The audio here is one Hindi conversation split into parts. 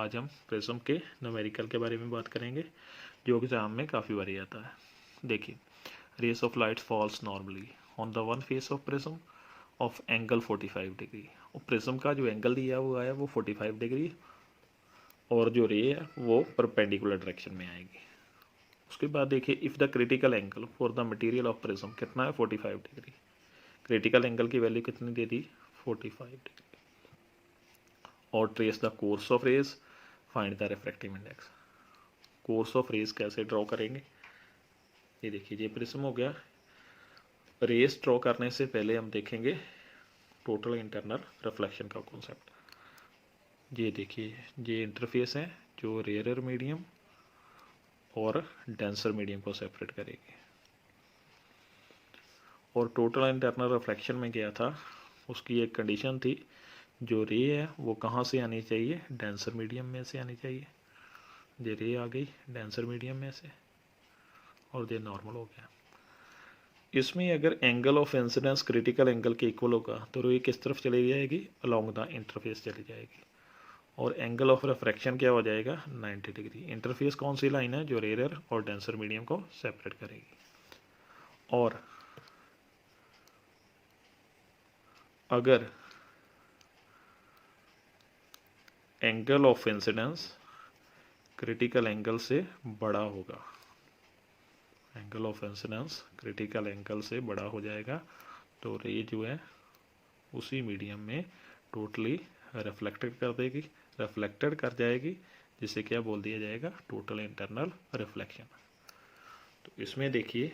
आज हम प्रिज्म के न्यूमेरिकल के बारे में बात करेंगे जो एग्जाम में काफ़ी बारी आता है। देखिए, rays of light falls normally on the one face of prism of angle 45 degree. और प्रिज्म का जो एंगल दिया हुआ है वो 45 डिग्री और जो रे है वो परपेंडिकुलर डायरेक्शन में आएगी। उसके बाद देखिए, if the critical angle for the material of prism कितना है 45 डिग्री। क्रिटिकल एंगल की वैल्यू कितनी दे दी 45 डिग्री। और trace the course of rays, find the refractive index. Course of rays कैसे ड्रॉ करेंगे, ये देखिए ये प्रिज्म हो गया। रेस ड्रॉ करने से पहले हम देखेंगे टोटल इंटरनल रिफ्लेक्शन का कॉन्सेप्ट। ये देखिए, ये इंटरफेस है जो रेयरर मीडियम और डेंसर मीडियम को सेपरेट करेगी। और टोटल इंटरनल रिफ्लेक्शन में क्या था, उसकी एक कंडीशन थी, जो रे है वो कहाँ से आनी चाहिए, डेंसर मीडियम में से आनी चाहिए। ये रे आ गई डेंसर मीडियम में से और ये नॉर्मल हो गया। इसमें अगर angle of incidence critical angle के इक्वल होगा तो रे किस तरफ चली जाएगी, अलोंग द इंटरफेस चली जाएगी। और एंगल ऑफ रिफ्रैक्शन क्या हो जाएगा 90 डिग्री। इंटरफेस कौन सी लाइन है, जो रेयर और डेंसर मीडियम को सेपरेट करेगी। और अगर angle of incidence critical angle से बड़ा होगा, angle of incidence critical angle से बड़ा हो जाएगा तो रे जो है उसी मीडियम में टोटली रिफ्लेक्टेड कर देगी, रिफ्लेक्टेड कर जाएगी, जिसे क्या बोल दिया जाएगा, टोटल इंटरनल रिफ्लेक्शन। तो इसमें देखिए,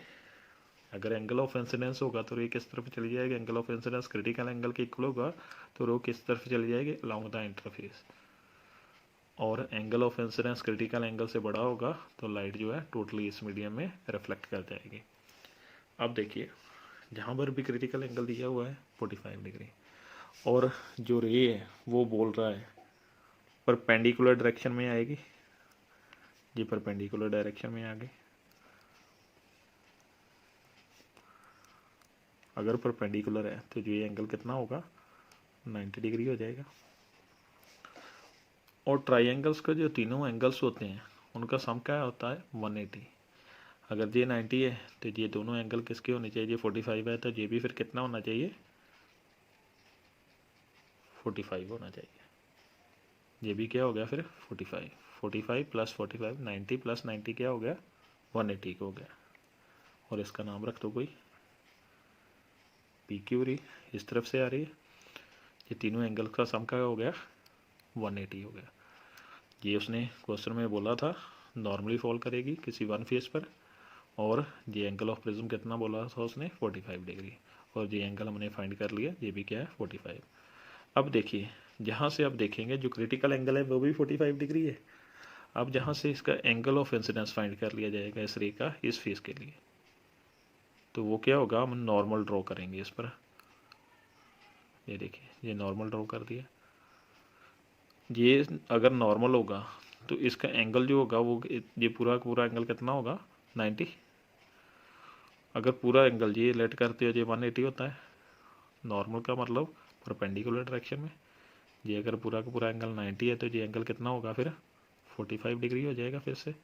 अगर एंगल ऑफ इंसिडेंस होगा तो रे किस तरफ चली जाएगी, angle of incidence critical angle के इक्वल होगा तो रो किस तरफ चली जाएगी, अलोंग द इंटरफेस। और angle of incidence critical angle से बड़ा होगा तो लाइट जो है टोटली इस मीडियम में रिफ्लेक्ट कर जाएगी। अब देखिए, जहाँ पर भी क्रिटिकल एंगल दिया हुआ है 45 डिग्री और जो रे है वो बोल रहा है परपेंडिकुलर डायरेक्शन में आएगी, ये परपेंडिकुलर डायरेक्शन में आ गई। अगर परपेंडिकुलर है तो जो ये एंगल कितना होगा 90 डिग्री हो जाएगा। और ट्राइंगल्स का जो तीनों एंगल्स होते हैं उनका सम क्या होता है 180। अगर ये 90 है तो ये दोनों एंगल किसके होने चाहिए, 45 है तो ये भी फिर कितना होना चाहिए 45 होना चाहिए। ये भी क्या हो गया फिर 45, 45 प्लस 45 90 प्लस 90 क्या हो गया 180 हो गया। और इसका नाम रख दो कोई पी क्यू रे, इस तरफ से आ रही है। ये तीनों एंगल का सम का हो गया 180 हो गया। ये उसने क्वेश्चन में बोला था नॉर्मली फॉल करेगी किसी वन फेस पर। और ये एंगल ऑफ प्रिज्म कितना बोला था उसने 45 डिग्री। और ये एंगल हमने फाइंड कर लिया, ये भी क्या है 45। अब देखिए, जहाँ से आप देखेंगे जो क्रिटिकल एंगल है वो भी 45 डिग्री है। अब जहाँ से इसका एंगल ऑफ इंसिडेंस फाइंड कर लिया जाएगा इस रे का इस फेस के लिए, तो वो क्या होगा, हम नॉर्मल ड्रॉ करेंगे इस पर। ये देखिए, ये नॉर्मल ड्रॉ कर दिया। ये अगर नॉर्मल होगा तो इसका एंगल जो होगा वो ये पूरा एंगल कितना होगा 90। अगर पूरा एंगल ये लेट करते हो ये 180 होता है। नॉर्मल का मतलब परपेंडिकुलर डायरेक्शन में। ये अगर पूरा का पूरा एंगल 90 है तो ये एंगल कितना होगा फिर 45 डिग्री हो जाएगा। फिर से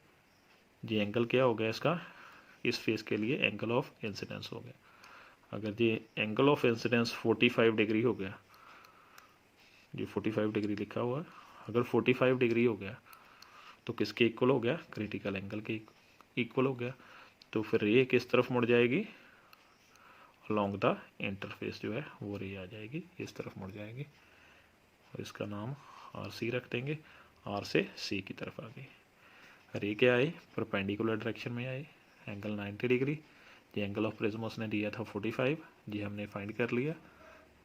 ये एंगल क्या हो गया इसका, इस फेस के लिए एंगल ऑफ इंसिडेंस हो गया। अगर ये एंगल ऑफ इंसिडेंस 45 डिग्री हो गया, ये 45 डिग्री लिखा हुआ है, अगर 45 डिग्री हो गया तो किसके इक्वल हो गया, क्रिटिकल एंगल के इक्वल हो गया। तो फिर रे किस तरफ मुड़ जाएगी, अलोंग द इंटरफेस जो है वो रे आ जाएगी, इस तरफ मुड़ जाएगी। और इसका नाम आर सी रख देंगे, आर से सी की तरफ आ गई। रे क्या आए, परपेंडिकुलर डायरेक्शन में आए, एंगल 90 डिग्री। ये एंगल ऑफ प्रिज्म उसने दिया था 45, ये हमने फाइंड कर लिया।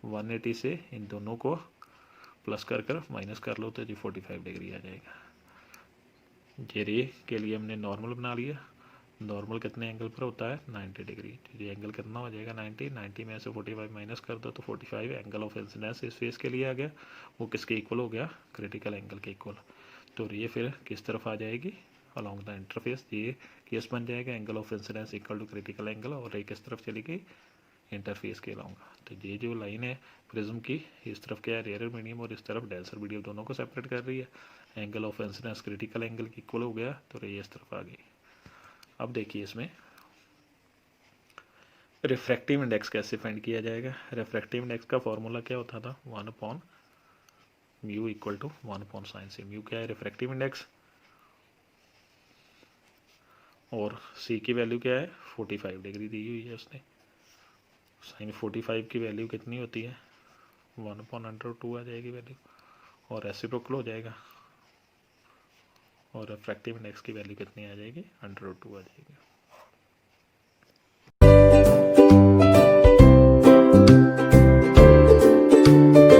180 से इन दोनों को प्लस कर माइनस कर लो तो जी 45 डिग्री आ जाएगा। ये रे के लिए हमने नॉर्मल बना लिया। नॉर्मल कितने एंगल पर होता है 90 डिग्री। तो ये एंगल कितना हो जाएगा 90 में से 45 माइनस कर दो तो 45 एंगल ऑफ इंसिडेंस इस फेस के लिए आ गया। वो किसके इक्वल हो गया, क्रिटिकल एंगल के इक्वल। तो रे फिर किस तरफ आ जाएगी, अलोंग द इंटरफेस। ये केस बन जाएगा angle of incidence equal to critical angle. और रे किस तरफ चली गई, इंटरफेस के लाऊंगा। तो ये जो लाइन है प्रिज्म की, इस तरफ क्या है रेयर मीडियम और इस तरफ डेंसर मीडियम, दोनों को सेपरेट कर रही है। Angle of incidence critical angle की इक्वल हो गया तो ये इस तरफ आ गई। अब देखिए इसमें रिफ्रैक्टिव इंडेक्स कैसे फाइंड किया जाएगा। रिफ्रैक्टिव इंडेक्स का फॉर्मूला क्या होता था, 1/μ equal to 1/sin c। Mu क्या है, रिफ्रैक्टिव इंडेक्स, और c की वैल्यू क्या है 45 डिग्री दी हुई है उसने। साइन 45 की वैल्यू कितनी होती है, 1/√2 आ जाएगी वैल्यू, और रेसिप्रोकल हो जाएगा, और रिफ्रैक्टिव इंडेक्स की वैल्यू कितनी आ जाएगी, √2 आ जाएगी।